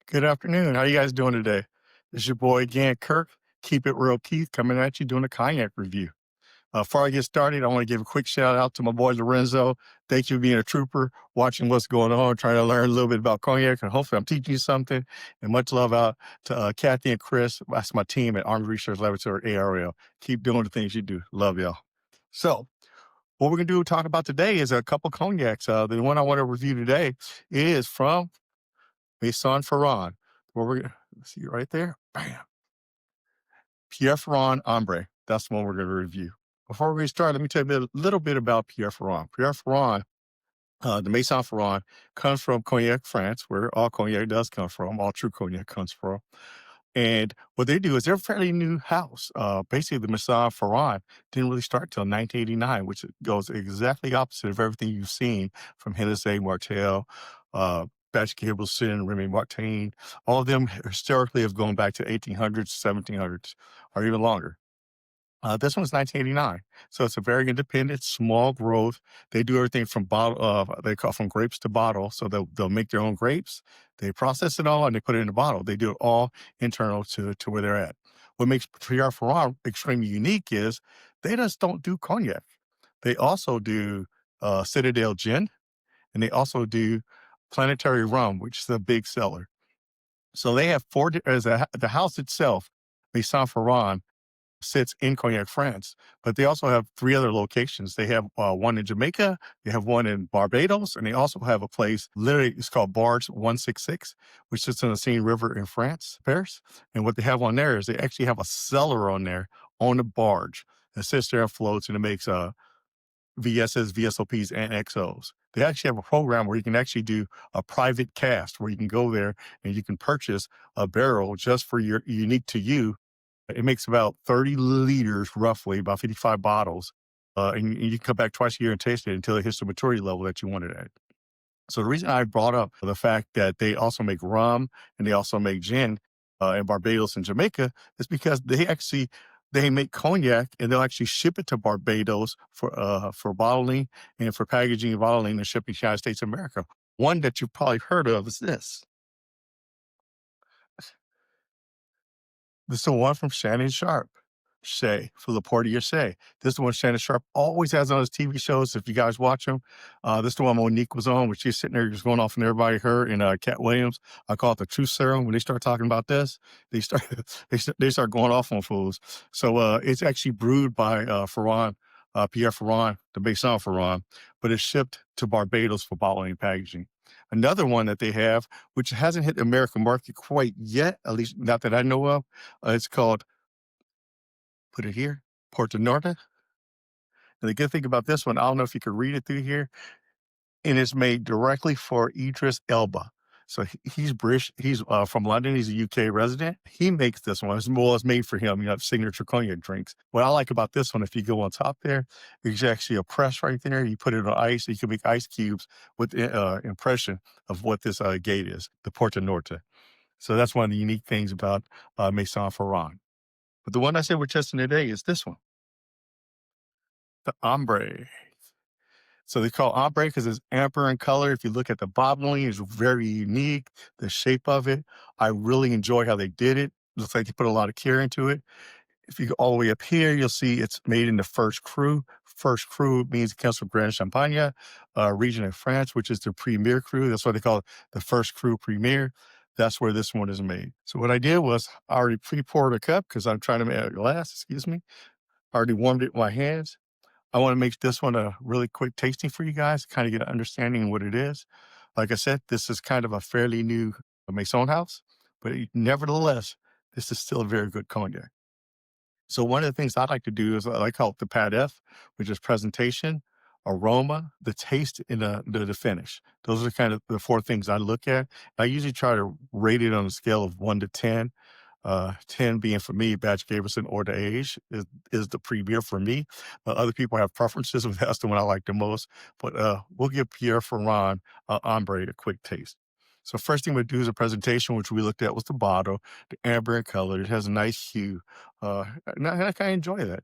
Good afternoon. How you guys doing today? This is your boy again, Kirk. Keep it real, Keith, coming at you doing a cognac review. Before I get started, I want to give a quick shout out to my boy Lorenzo. Thank you for being a trooper, watching what's going on, trying to learn a little bit about cognac, and hopefully I'm teaching you something. And much love out to Kathy and Chris. That's my team at Army Research Laboratory, ARL. Keep doing the things you do. Love y'all. So, what we're going to talk about today is a couple cognacs. The one I want to review today is from Maison Ferrand. Where we're going to see right there. Bam. Pierre Ferrand Ambre. That's the one we're going to review. Before we start, let me tell you a little bit about Pierre Ferrand. Pierre Ferrand, the Maison Ferrand, comes from Cognac, France, where all cognac does come from, all true cognac comes from. And what they do is they're a fairly new house. Basically, the Maison Ferrand didn't really start till 1989, which goes exactly opposite of everything you've seen from Hennessy, Martell, Bougie, Remy Martin. All of them historically have gone back to 1800s, 1700s, or even longer. This one's 1989, so it's a very independent, small growth. They do everything from bottle. They call from grapes to bottle. So they'll make their own grapes. They process it all and they put it in a bottle. They do it all internal to where they're at. What makes Pierre Ferrand extremely unique is they just don't do cognac. They also do Citadel gin, and they also do Planetary rum, which is a big seller. So they have the house itself, Maison Ferrand, sits in Cognac, France, but they also have three other locations. They have one in Jamaica, they have one in Barbados, and they also have a place, literally, it's called Barge 166, which sits on the Seine River in France, Paris. And what they have on there is they actually have a cellar on there on the barge that sits there and floats, and it makes VSs, VSOPs, and XOs. They actually have a program where you can actually do a private cast where you can go there and you can purchase a barrel just for your unique to you. It makes about 30 liters, roughly, about 55 bottles. And you can come back twice a year and taste it until it hits the maturity level that you want it at. So the reason I brought up the fact that they also make rum and they also make gin in Barbados and Jamaica is because they make cognac and they'll actually ship it to Barbados for bottling and for packaging and bottling and shipping to the United States of America. One that you've probably heard of is this. This is the one from Shannon Sharp. Shay, for the Portier Shay. This is the one Shannon Sharp always has on his TV shows. If you guys watch them, this is the one Monique was on, where she's sitting there just going off on everybody, her and Cat Williams. I call it the truth serum. When they start talking about this, they start they start going off on fools. So it's actually brewed by Ferrand, Pierre Ferrand, the Maison Ferrand, but it's shipped to Barbados for bottling and packaging. Another one that they have, which hasn't hit the American market quite yet, at least not that I know of, it's called, put it here, Porto Norte. And the good thing about this one, I don't know if you could read it through here, and it's made directly for Idris Elba. So he's British. He's from London. He's a UK resident. He makes this one. It's made for him. You have signature cognac drinks. What I like about this one, if you go on top there, there's actually a press right there. You put it on ice. You can make ice cubes with impression of what this gate is, the Porto Norte. So that's one of the unique things about Maison Ferrand. But the one I said we're testing today is this one, the Ambre. So they call ombre because it's amber in color. If you look at the bottling, it's very unique. The shape of it, I really enjoy how they did it. Looks like they put a lot of care into it. If you go all the way up here, you'll see it's made in the first cru. First cru means it comes from Grand Champagne region in France, which is the premier cru. That's why they call it the first cru premier. That's where this one is made. So what I did was I already pre-poured a cup because I'm trying to make a glass, excuse me. I already warmed it with my hands. I want to make this one a really quick tasting for you guys, kind of get an understanding of what it is. Like I said, this is kind of a fairly new Maison house, but nevertheless, this is still a very good cognac. So one of the things I like to do is I like call it the Pad F, which is presentation, aroma, the taste, and the finish. Those are kind of the four things I look at. I usually try to rate it on a scale of 1 to 10. 10 being for me, Batch Gaverson or the age is the premier for me. Other people have preferences, but that's the one I like the most. But we'll give Pierre Ferrand Ambre a quick taste. So first thing we do is a presentation, which we looked at was the bottle, the amber in color. It has a nice hue. And I kind of enjoy that.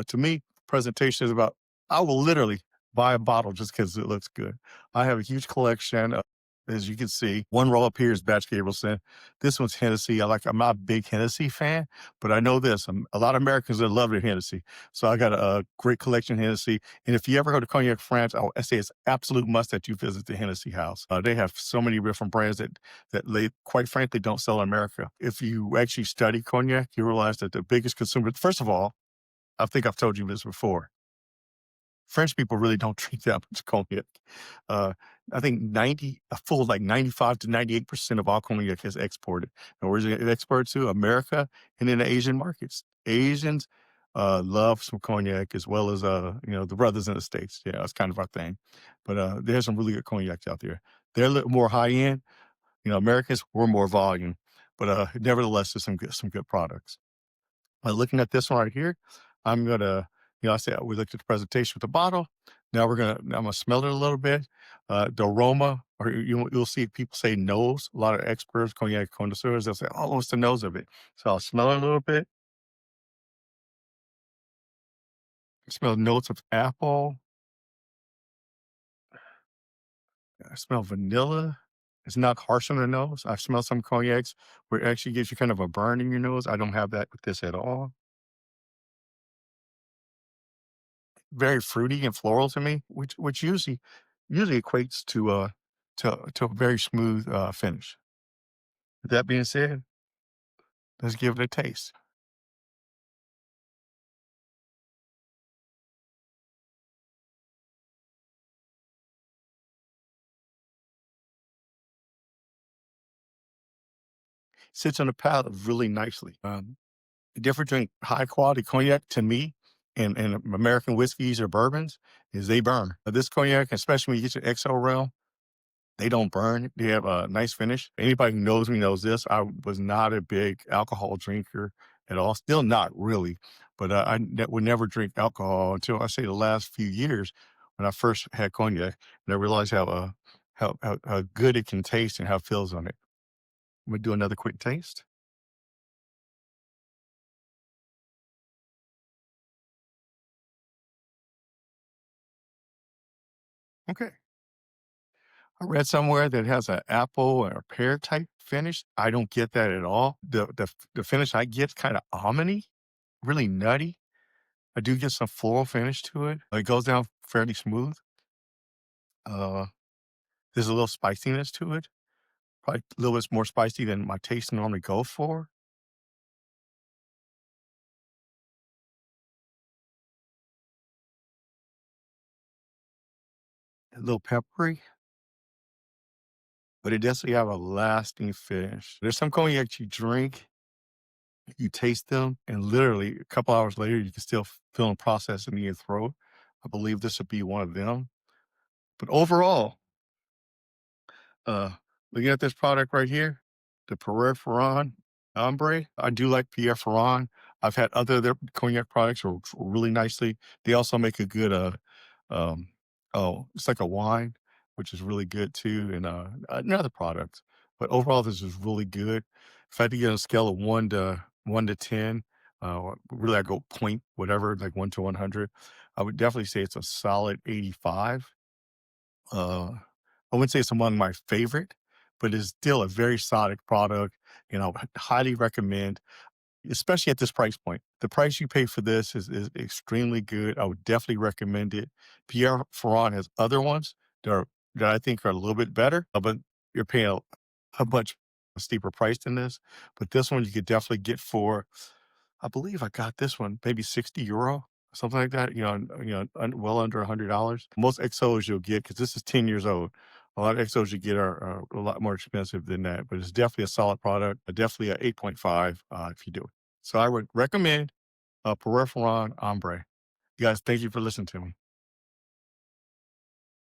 To me, presentation is about, I will literally buy a bottle just because it looks good. I have a huge collection. As you can see, one roll up here is Batch Gabrielson. This one's Hennessy. I'm not a big Hennessy fan, but I know this. A lot of Americans that love their Hennessy. So I got a great collection of Hennessy. And if you ever go to Cognac France, I say it's absolute must that you visit the Hennessy house. They have so many different brands that they, quite frankly, don't sell in America. If you actually study cognac, you realize that the biggest consumer, first of all, I think I've told you this before, French people really don't drink that much cognac. Uh, I think a full like 95 to 98% of all cognac is exported. And where's it exported to? America and in the Asian markets. Asians love some cognac as well as the brothers in the States. Yeah, that's kind of our thing. But there's some really good cognacs out there. They're a little more high end. Americans, we're more volume. But nevertheless, there's some good products. Looking at this one right here, I'm gonna, I said we looked at the presentation with the bottle. Now I'm gonna smell it a little bit. The aroma, or you'll see people say nose. A lot of experts, cognac connoisseurs, they'll say, "Oh, what's the nose of it?" So I'll smell it a little bit. I smell notes of apple. I smell vanilla. It's not harsh on the nose. I've smelled some cognacs where it actually gives you kind of a burn in your nose. I don't have that with this at all. Very fruity and floral to me, which usually equates to a very smooth finish. With that being said, let's give it a taste. Sits on the palate really nicely. The difference between high quality cognac to me and American whiskeys or bourbons is they burn. This cognac, especially when you get to XO realm, they don't burn. They have a nice finish. Anybody who knows me knows this. I was not a big alcohol drinker at all. Still not really, but would never drink alcohol until I say the last few years when I first had cognac, and I realized how good it can taste and how it feels on it. I'm gonna do another quick taste. Okay. I read somewhere that it has an apple or a pear type finish. I don't get that at all. The finish I get is kind of almondy, really nutty. I do get some floral finish to it. It goes down fairly smooth. Uh, there's a little spiciness to it, probably a little bit more spicy than my taste normally go for. A little peppery, but it doesn't have a lasting finish. There's some cognac you drink, you taste them, and literally a couple hours later, you can still feel them processing in your throat. I believe this would be one of them. But overall, Uh, looking at this product right here, the Pierre Ferrand Ambre. I do like Pierre Ferrand. I've had other their cognac products are really nicely. They also make a good um it's like a wine, which is really good too, and another product. But overall, this is really good. If I had to get on a scale of one to 10, really I go point whatever, like 1 to 100. I would definitely say it's a solid 85. Uh, I wouldn't say it's among my favorite, but it's still a very solid product. Highly recommend, especially at this price point. The price you pay for this is extremely good. I would definitely recommend it. Pierre Ferrand has other ones that I think are a little bit better, but you're paying a much steeper price than this. But this one you could definitely get for, I believe I got this one, maybe 60 euro, something like that, well under $100. Most XOs you'll get, because this is 10 years old. A lot of XOs you get are a lot more expensive than that, but it's definitely a solid product, definitely a 8.5 if you do it. So I would recommend Pierre Ferrand Ambre. You guys, thank you for listening to me.